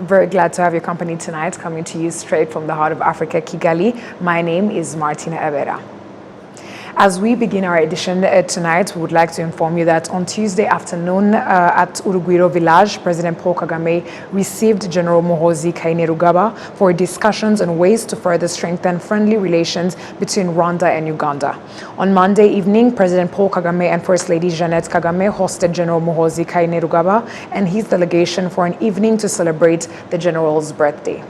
Very glad to have your company tonight, coming to you straight from the heart of Africa, Kigali. My name is Martina Evera. As we begin our edition tonight, we would like to inform you that on Tuesday afternoon at Urugwiro village, President Paul Kagame received General Muhoozi Kainerugaba for discussions on ways to further strengthen friendly relations between Rwanda and Uganda. On Monday evening, President Paul Kagame and First Lady Jeannette Kagame hosted General Muhoozi Kainerugaba and his delegation for an evening to celebrate the general's birthday.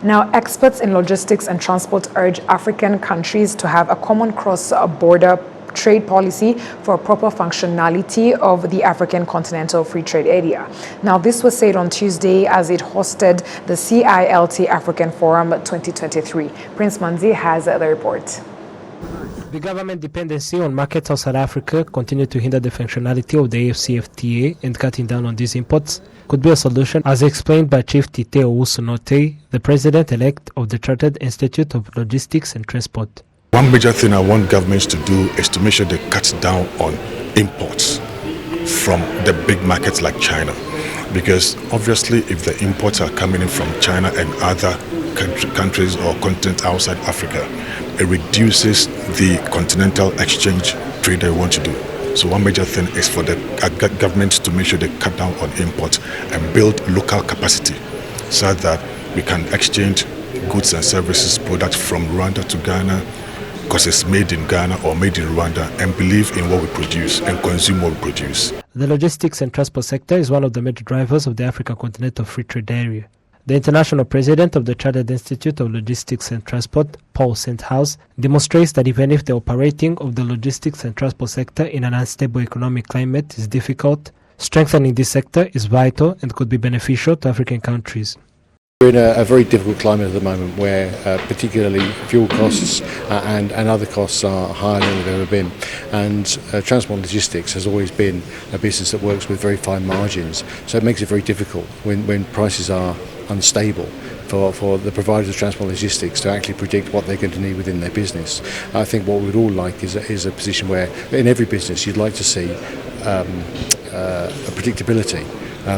Now, experts in logistics and transport urge African countries to have a common cross-border trade policy for proper functionality of the African Continental Free Trade Area. Now, this was said on Tuesday as it hosted the CILT African Forum 2023. Prince Manzi has the report. The government dependency on markets outside Africa continue to hinder the functionality of the AfCFTA, and cutting down on these imports could be a solution, as explained by Chief Tite Owusu-Note, the president-elect of the Chartered Institute of Logistics and Transport. One major thing I want governments to do is to make sure they cut down on imports from the big markets like China. Because obviously if the imports are coming in from China and other countries or continents outside Africa, it reduces the continental exchange trade they want to do. So one major thing is for the governments to make sure they cut down on imports and build local capacity so that we can exchange goods and services, products from Rwanda to Ghana, because it's made in Ghana or made in Rwanda, and believe in what we produce and consume what we produce. The logistics and transport sector is one of the major drivers of the African Continental Free Trade Area. The international president of the Chartered Institute of Logistics and Transport, Paul Sandhaus, demonstrates that even if the operating of the logistics and transport sector in an unstable economic climate is difficult, strengthening this sector is vital and could be beneficial to African countries. We're in a very difficult climate at the moment where particularly fuel costs and other costs are higher than they've ever been, and transport logistics has always been a business that works with very fine margins, so it makes it very difficult when prices are unstable for the providers of transport logistics to actually predict what they're going to need within their business. I think what we'd all like is a position where in every business you'd like to see a predictability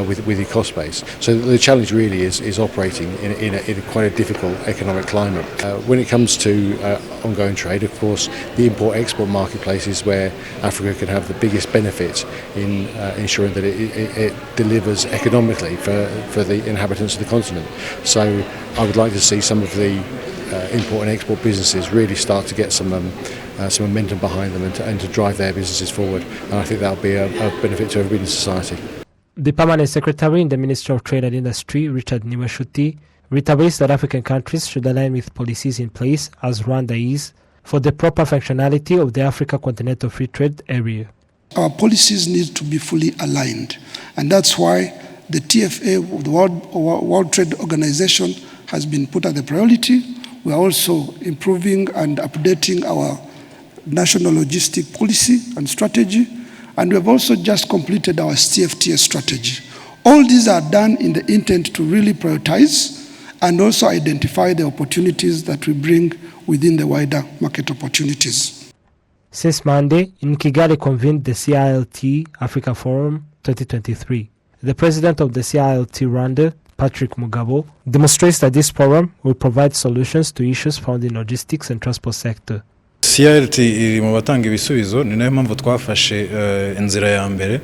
with your cost base. So the challenge really is operating in a quite a difficult economic climate. When it comes to ongoing trade, of course, the import-export marketplace is where Africa can have the biggest benefit in ensuring that it delivers economically for the inhabitants of the continent. So I would like to see some of the import and export businesses really start to get some momentum behind them and to drive their businesses forward. And I think that will be a benefit to everybody in society. The Permanent Secretary in the Ministry of Trade and Industry, Richard Niweshuti, reiterates that African countries should align with policies in place, as Rwanda is, for the proper functionality of the Africa Continental Free Trade Area. Our policies need to be fully aligned, and that's why the TFA, the World Trade Organization, has been put as a priority. We are also improving and updating our national logistic policy and strategy. And we have also just completed our CFTA strategy. All these are done in the intent to really prioritize and also identify the opportunities that we bring within the wider market opportunities. Since Monday, in Kigali convened the CILT Africa Forum 2023. The president of the CILT Rwanda, Patrick Mugabo, demonstrates that this forum will provide solutions to issues found in logistics and transport sector. CILT iri mu batanga ibisubizo, ni nayo mpamvu twafashe inzira ya mbere.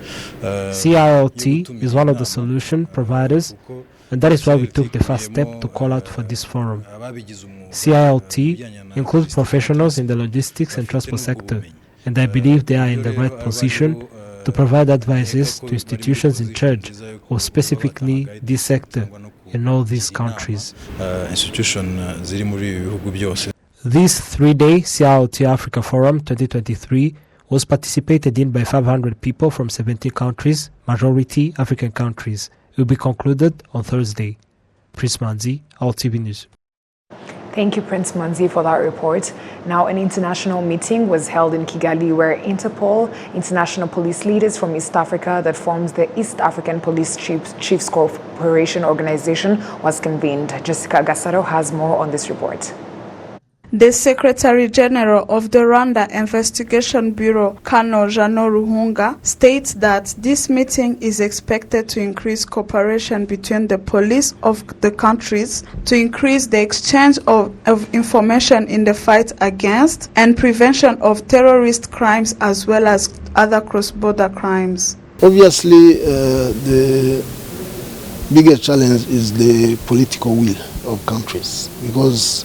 CILT is one of the solution providers, and that is why we took the first step to call out for this forum. CILT includes professionals in the logistics and transport sector, and I believe they are in the right position to provide advices to institutions in charge of specifically this sector in all these countries. This three-day CILT Africa Forum 2023 was participated in by 500 people from 17 countries, majority African countries. It will be concluded on Thursday. Prince Manzi, RwandaTV News. Thank you, Prince Manzi, for that report. Now, an international meeting was held in Kigali where Interpol, international police leaders from East Africa that forms the East African Police Chiefs Cooperation Organization, was convened. Jessica Gassaro has more on this report. The Secretary General of the Rwanda Investigation Bureau, Colonel Jano Ruhunga, states that this meeting is expected to increase cooperation between the police of the countries, to increase the exchange of information in the fight against and prevention of terrorist crimes as well as other cross-border crimes. Obviously, the biggest challenge is the political will of countries, because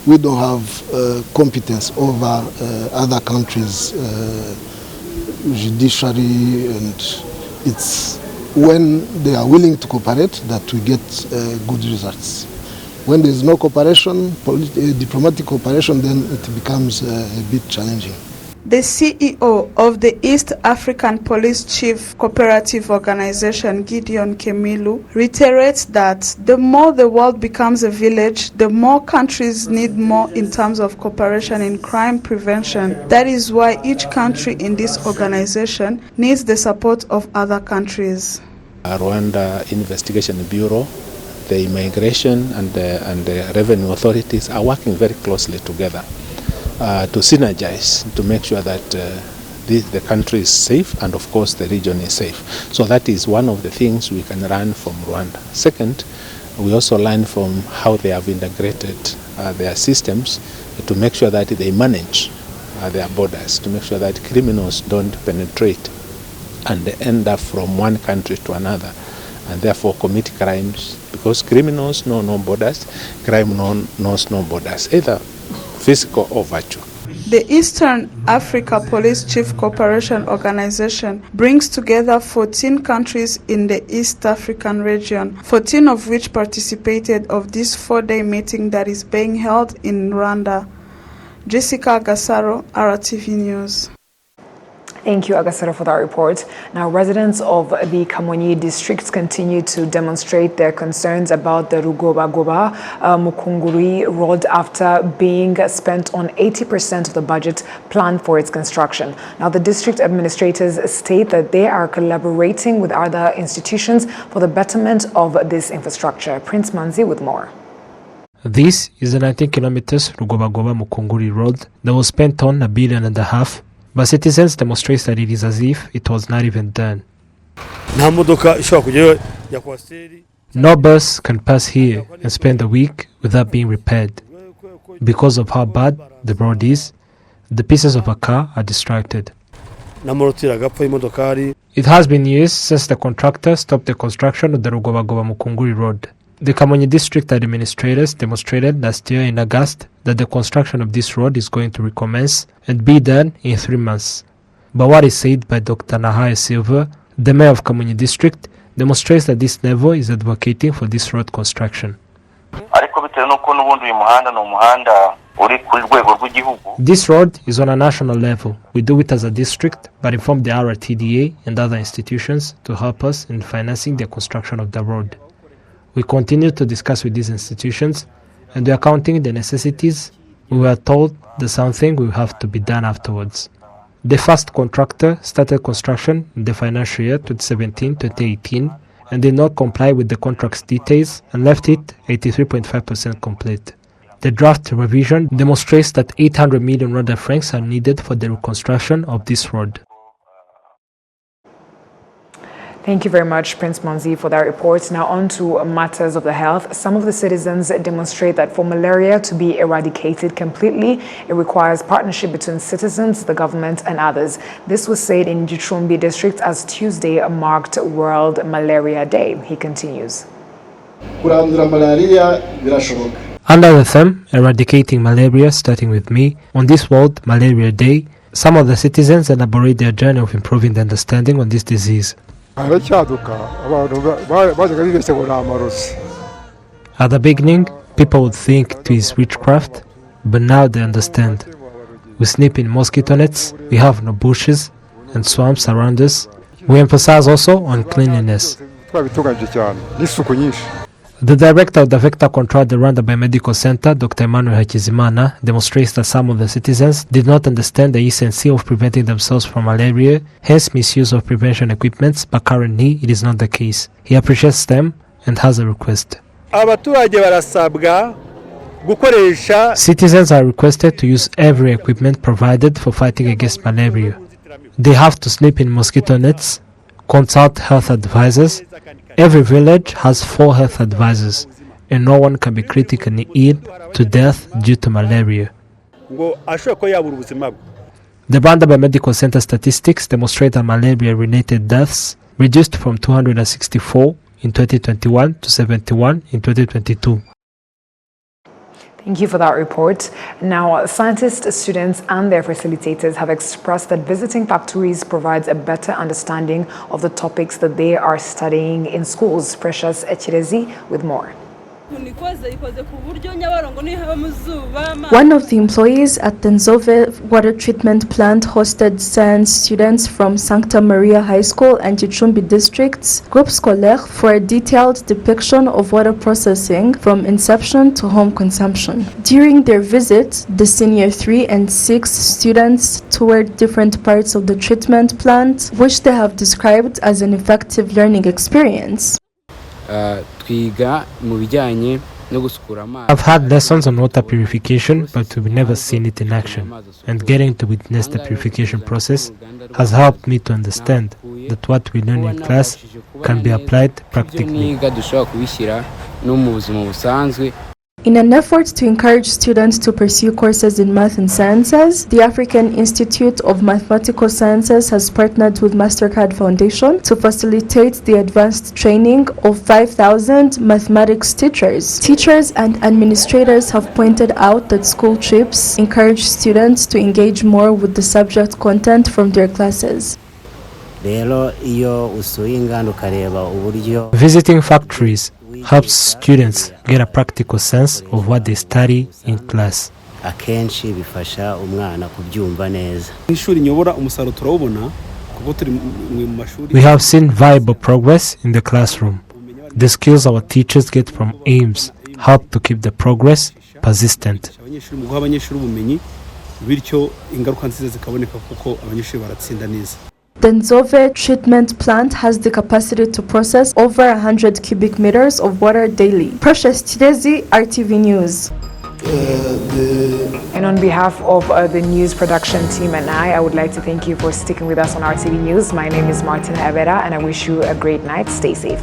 we don't have competence over other countries' judiciary, and it's when they are willing to cooperate that we get good results. When there is no cooperation, diplomatic cooperation, then it becomes a bit challenging. The CEO of the East African Police Chief Cooperative Organization, Gideon Kemilu, reiterates that the more the world becomes a village, the more countries need more in terms of cooperation in crime prevention. That is why each country in this organization needs the support of other countries. Rwanda Investigation Bureau, the immigration and the revenue authorities are working very closely together to synergize, to make sure that the country is safe and of course the region is safe. So that is one of the things we can learn from Rwanda. Second, we also learn from how they have integrated their systems to make sure that they manage their borders, to make sure that criminals don't penetrate and they end up from one country to another and therefore commit crimes, because criminals know no borders, crime knows no borders, either physical or virtual. The Eastern Africa Police Chief Cooperation Organization brings together 14 countries in the East African region, 14 of which participated of this 4-day meeting that is being held in Rwanda. Jessica Gasaro, RwandaTV News. Thank you, Agasaro, for that report. Now, residents of the Kamonyi district continue to demonstrate their concerns about the Rugobagoba Mukunguri Road after being spent on 80% of the budget planned for its construction. Now, the district administrators state that they are collaborating with other institutions for the betterment of this infrastructure. Prince Manzi with more. This is the 19 kilometers Rugobagoba Mukunguri Road that was spent on $1.5 billion. But citizens demonstrate that it is as if it was not even done. No bus can pass here and spend a week without being repaired. Because of how bad the road is, the pieces of a car are distracted. It has been years since the contractor stopped the construction of the Rugobagoba Mukunguri Road. The Kamonyi district administrators demonstrated last year in August that the construction of this road is going to recommence and be done in 3 months. But what is said by Dr. Nahaya Silva, the mayor of Kamonyi district, demonstrates that this level is advocating for this road construction. This road is on a national level. We do it as a district, but inform the RTDA and other institutions to help us in financing the construction of the road. We continue to discuss with these institutions, and we are counting the necessities. We were told that something will have to be done afterwards. The first contractor started construction in the financial year 2017-2018 and did not comply with the contract's details and left it 83.5% complete. The draft revision demonstrates that 800 million Rwanda francs are needed for the reconstruction of this road. Thank you very much, Prince Manzi, for that report. Now on to matters of the health. Some of the citizens demonstrate that for malaria to be eradicated completely, it requires partnership between citizens, the government, and others. This was said in Gicumbi district as Tuesday marked World Malaria Day. He continues. Under the theme, Eradicating Malaria, Starting with Me, on this World Malaria Day, some of the citizens elaborate their journey of improving the understanding on this disease. At the beginning, people would think it is witchcraft, but now they understand. We sleep in mosquito nets, we have no bushes and swamps around us. We emphasize also on cleanliness. The director of the Vector Control at the Rwanda Biomedical Center, Dr. Emmanuel Hakizimana, demonstrates that some of the citizens did not understand the essence of preventing themselves from malaria, hence misuse of prevention equipments, but currently it is not the case. He appreciates them and has a request. Citizens are requested to use every equipment provided for fighting against malaria. They have to sleep in mosquito nets, consult health advisors. Every village has 4 health advisors, and no one can be critically ill to death due to malaria. The Rwanda Biomedical Center statistics demonstrate that malaria-related deaths reduced from 264 in 2021 to 71 in 2022. Thank you for that report. Now, scientists, students, and their facilitators have expressed that visiting factories provides a better understanding of the topics that they are studying in schools. Precious Echirezi with more. One of the employees at the Nzove water treatment plant hosted science students from Sancta Maria High School and Gicumbi districts, Groupe Scolaire, for a detailed depiction of water processing from inception to home consumption. During their visit, the senior 3 and 6 students toured different parts of the treatment plant, which they have described as an effective learning experience. I've had lessons on water purification, but we've never seen it in action. And getting to witness the purification process has helped me to understand that what we learn in class can be applied practically. In an effort to encourage students to pursue courses in math and sciences, the African Institute of Mathematical Sciences has partnered with MasterCard Foundation to facilitate the advanced training of 5,000 mathematics teachers. Teachers and administrators have pointed out that school trips encourage students to engage more with the subject content from their classes. Visiting factories helps students get a practical sense of what they study in class. We have seen viable progress in the classroom. The skills our teachers get from AIMS help to keep the progress persistent. The Nzove treatment plant has the capacity to process over 100 cubic meters of water daily. Precious Tirezi, RTV News. And on behalf of the news production team and I would like to thank you for sticking with us on RTV News. My name is Martina Evera, and I wish you a great night. Stay safe.